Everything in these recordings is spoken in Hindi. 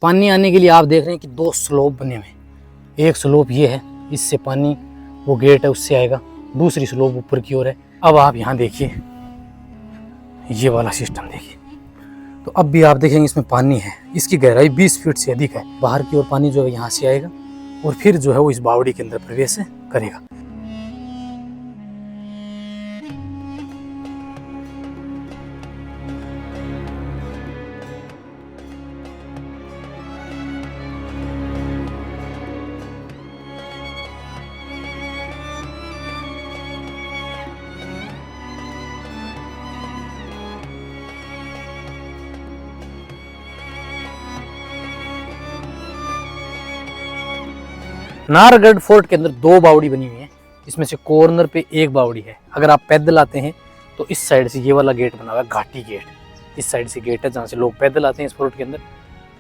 पानी आने के लिए आप देख रहे हैं कि दो स्लोप बने हुए हैं। एक स्लोप ये है, इससे पानी वो गेट है उससे आएगा, दूसरी स्लोप ऊपर की ओर है। अब आप यहाँ देखिए, ये वाला सिस्टम देखिए, तो अब भी आप देखेंगे इसमें पानी है, इसकी गहराई 20 फीट से अधिक है। बाहर की ओर पानी जो है यहाँ से आएगा और फिर जो है वो इस बावड़ी के अंदर प्रवेश करेगा। नाहरगढ़ फोर्ट के अंदर दो बावड़ी बनी हुई है, इसमें से कॉर्नर पे एक बावड़ी है। अगर आप पैदल आते हैं तो इस साइड से ये वाला गेट बना हुआ है, घाटी गेट, इस साइड से गेट है जहाँ से लोग पैदल आते हैं इस फोर्ट के अंदर,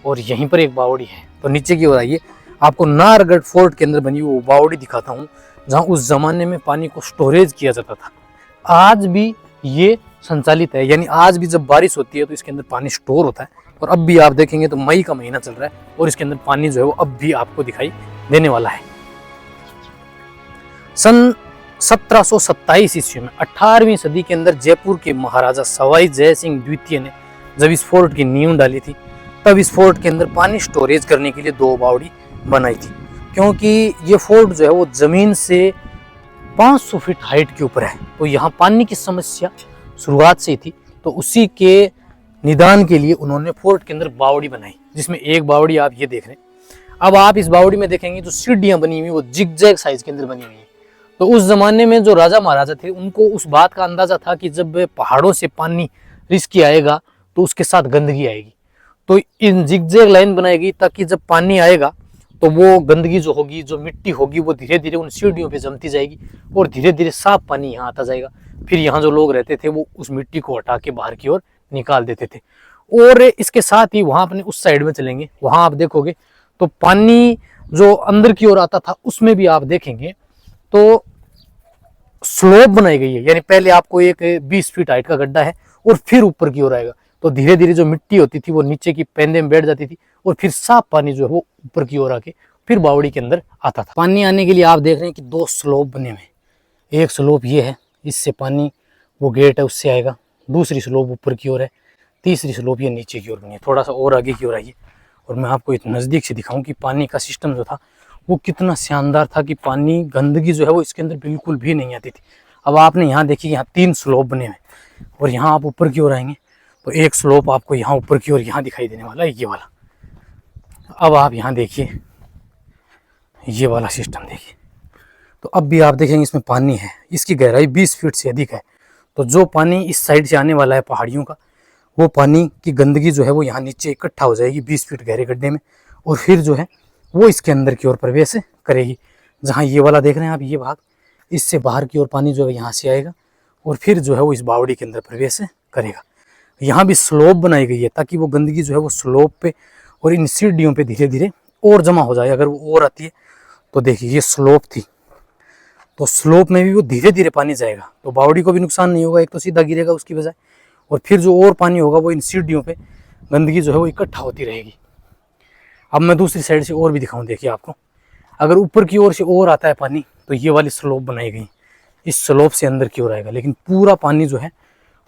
और यहीं पर एक बावड़ी है। तो नीचे की ओर आइए, आपको नाहरगढ़ फोर्ट के अंदर बनी हुई वो बावड़ी दिखाता हूँ जहाँ उस जमाने में पानी को स्टोरेज किया जाता था। आज भी ये संचालित है, यानी आज भी जब बारिश होती है तो इसके अंदर पानी स्टोर होता है। और अब भी आप देखेंगे तो मई का महीना चल रहा है और इसके अंदर पानी जो है वो अब भी आपको दिखाई देने वाला है। सन 1727 ईस्वी में 18वीं सदी के अंदर जयपुर के महाराजा सवाई जय सिंह द्वितीय ने जब इस फोर्ट की नींव डाली थी, तब इस फोर्ट के अंदर पानी स्टोरेज करने के लिए दो बावड़ी बनाई थी। क्योंकि ये फोर्ट जो है वो जमीन से 500 फीट हाइट के ऊपर है, तो यहाँ पानी की समस्या शुरुआत से ही थी। तो उसी के निदान के लिए उन्होंने फोर्ट के अंदर बावड़ी बनाई, जिसमें एक बावड़ी आप ये देख रहे हैं। अब आप इस बावड़ी में देखेंगे जो सीढ़ियां बनी हुई वो जिगजैग साइज के अंदर बनी हुई है। तो उस जमाने में जो राजा महाराजा थे उनको उस बात का अंदाजा था कि जब पहाड़ों से पानी रिसकी आएगा तो उसके साथ गंदगी आएगी, तो इन जिगजैग लाइन बनाएगी ताकि जब पानी आएगा तो वो गंदगी जो होगी, जो मिट्टी होगी, वो धीरे धीरे उन सीढ़ियों पे जमती जाएगी और धीरे धीरे साफ पानी यहाँ आता जाएगा। फिर यहाँ जो लोग रहते थे वो उस मिट्टी को हटा के बाहर की ओर निकाल देते थे। और इसके साथ ही वहाँ अपने उस साइड में चलेंगे, वहाँ आप देखोगे तो पानी जो अंदर की ओर आता था उसमें भी आप देखेंगे तो स्लोप बनाई गई है। यानी पहले आपको एक 20 फीट हाइट का गड्ढा है और फिर ऊपर की ओर आएगा, तो धीरे धीरे जो मिट्टी होती थी वो नीचे की पेंदे में बैठ जाती थी और फिर साफ पानी जो है वो ऊपर की ओर आके फिर बावड़ी के अंदर आता था। पानी आने के लिए आप देख रहे हैं कि दो स्लोप बने हुए हैं। एक स्लोप ये है, इससे पानी वो गेट है उससे आएगा, दूसरी स्लोप ऊपर की ओर है, तीसरी स्लोप ये नीचे की ओर बनी है। थोड़ा सा और आगे की ओर आइए और मैं आपको इतना नज़दीक से दिखाऊं कि पानी का सिस्टम जो था वो कितना शानदार था कि पानी गंदगी जो है वो इसके अंदर बिल्कुल भी नहीं आती थी। अब आपने यहाँ देखिए, यहाँ 3 स्लोप बने हुए और यहाँ आप ऊपर की ओर आएंगे तो एक स्लोप आपको यहाँ ऊपर की ओर यहाँ दिखाई देने वाला है, ये वाला। अब आप यहाँ देखिए, ये वाला सिस्टम देखिए, तो अब भी आप देखेंगे इसमें पानी है, इसकी गहराई 20 फीट से अधिक है। तो जो पानी इस साइड से आने वाला है पहाड़ियों का, वो पानी की गंदगी जो है वो यहाँ नीचे इकट्ठा हो जाएगी 20 फीट गहरे गड्ढे में, और फिर जो है वो इसके अंदर की ओर प्रवेश करेगी। जहाँ ये वाला देख रहे हैं आप, ये भाग, इससे बाहर की ओर पानी जो है यहाँ से आएगा और फिर जो है वो इस बावड़ी के अंदर प्रवेश करेगा। यहाँ भी स्लोप बनाई गई है ताकि वो गंदगी जो है वो स्लोप पे और इन सीढ़ियों पे धीरे धीरे और जमा हो जाए। अगर वो और आती है तो देखिए, ये स्लोप थी, तो स्लोप में भी वो धीरे धीरे पानी जाएगा, तो बावड़ी को भी नुकसान नहीं होगा, एक तो सीधा गिरेगा उसकी बजाय, और फिर जो और पानी होगा वो इन सीढ़ियों पे गंदगी जो है वो इकट्ठा होती रहेगी। अब मैं दूसरी साइड से और भी दिखाऊं, देखिए आपको, अगर ऊपर की ओर से और आता है पानी तो ये वाली स्लोप बनाई गई, इस स्लोप से अंदर की ओर आएगा, लेकिन पूरा पानी जो है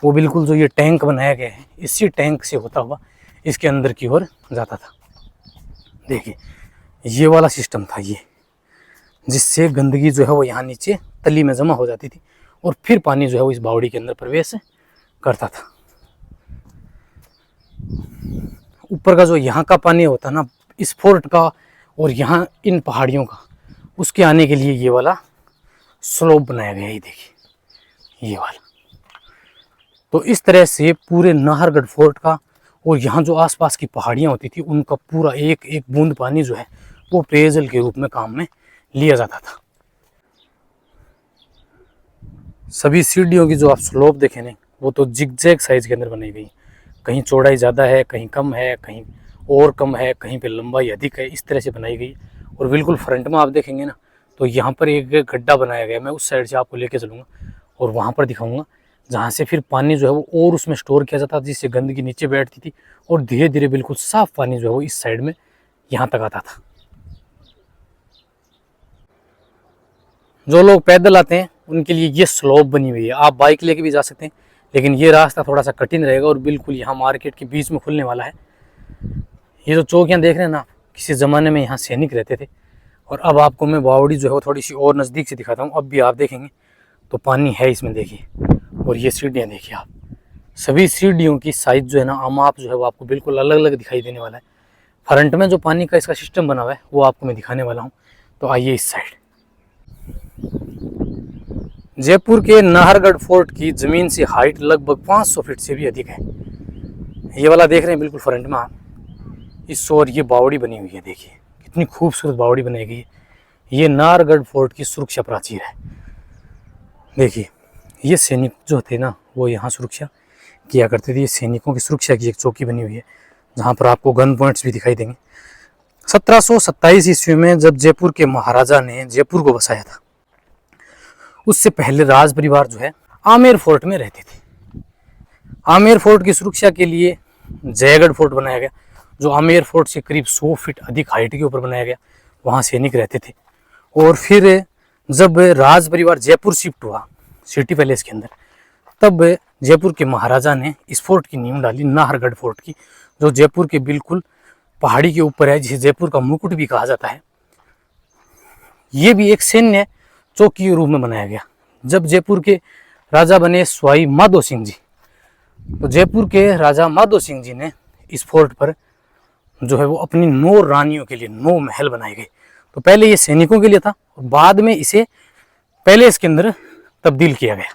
वो बिल्कुल जो ये टैंक बनाया गया है इसी टैंक से होता हुआ इसके अंदर की ओर जाता था। देखिए, ये वाला सिस्टम था ये, जिससे गंदगी जो है वो यहाँ नीचे तली में जमा हो जाती थी और फिर पानी जो है वो इस बावड़ी के अंदर प्रवेश करता था। ऊपर का जो यहाँ का पानी होता ना इस फोर्ट का और यहाँ इन पहाड़ियों का, उसके आने के लिए ये वाला स्लोप बनाया गया है, ये देखिए ये वाला। तो इस तरह से पूरे नाहरगढ़ फोर्ट का और यहाँ जो आसपास की पहाड़ियाँ होती थी उनका पूरा एक एक बूंद पानी जो है वो पेयजल के रूप में काम में लिया जाता था। सभी सीढ़ियों की जो आप स्लोप देखें ना वो तो जिगजैग साइज के अंदर बनाई गई, कहीं चौड़ाई ज़्यादा है, कहीं कम है, कहीं और कम है, कहीं पे लंबाई अधिक है, इस तरह से बनाई गई। और बिल्कुल फ्रंट में आप देखेंगे ना तो यहाँ पर एक गड्ढा बनाया गया, मैं उस साइड से आपको लेके चलूँगा और वहाँ पर दिखाऊंगा जहाँ से फिर पानी जो है वो और उसमें स्टोर किया जाता था, जिससे गंदगी नीचे बैठती थी और धीरे धीरे बिल्कुल साफ पानी जो है वो इस साइड में यहाँ तक आता था। जो लोग पैदल आते हैं उनके लिए ये स्लोप बनी हुई है, आप बाइक लेके भी जा सकते हैं, लेकिन ये रास्ता थोड़ा सा कठिन रहेगा और बिल्कुल यहाँ मार्केट के बीच में खुलने वाला है। ये जो चौकियाँ देख रहे हैं ना, किसी ज़माने में यहाँ सैनिक रहते थे। और अब आपको मैं बावड़ी जो है वो थोड़ी सी और नज़दीक से दिखाता हूँ। अब भी आप देखेंगे तो पानी है इसमें, देखिए। और ये सीढ़ियाँ देखिए आप, सभी सीढ़ियों की साइज जो है ना, आमाप जो है वो आपको बिल्कुल अलग अलग दिखाई देने वाला है। फ्रंट में जो पानी का इसका सिस्टम बना हुआ है वो आपको मैं दिखाने वाला हूँ। तो आइए इस साइड। जयपुर के नाहरगढ़ फोर्ट की ज़मीन से हाइट लगभग 500 फीट से भी अधिक है। ये वाला देख रहे हैं बिल्कुल फ्रंट में आप, इस ओर ये बावड़ी बनी हुई है, देखिए कितनी खूबसूरत बावड़ी बनाई गई है। ये नाहरगढ़ फोर्ट की सुरक्षा प्राचीर है। देखिए ये सैनिक जो थे ना वो यहाँ सुरक्षा किया करते थे। ये सैनिकों की सुरक्षा की एक चौकी बनी हुई है, जहाँ पर आपको गन पॉइंट्स भी दिखाई देंगे। 1727 ईस्वी में जब जयपुर के महाराजा ने जयपुर को बसाया था, उससे पहले राज परिवार जो है आमेर फोर्ट में रहते थे। आमेर फोर्ट की सुरक्षा के लिए जयगढ़ फोर्ट बनाया गया, जो आमेर फोर्ट से करीब 100 फीट अधिक हाइट के ऊपर बनाया गया। वहाँ सैनिक रहते थे। और फिर जब राज परिवार जयपुर शिफ्ट हुआ सिटी पैलेस के अंदर, तब जयपुर के महाराजा ने इस फोर्ट की नींव डाली, नाहरगढ़ फोर्ट की, जो जयपुर के बिल्कुल पहाड़ी के ऊपर है, जिसे जयपुर का मुकुट भी कहा जाता है। ये भी एक सैन्य चौकी के रूप में बनाया गया। जब जयपुर के राजा बने सवाई माधो सिंह जी, तो जयपुर के राजा माधो सिंह जी ने इस फोर्ट पर जो है वो अपनी 9 रानियों के लिए 9 महल बनाए गए। तो पहले ये सैनिकों के लिए था और बाद में इसे पैलेस के अंदर तब्दील किया गया।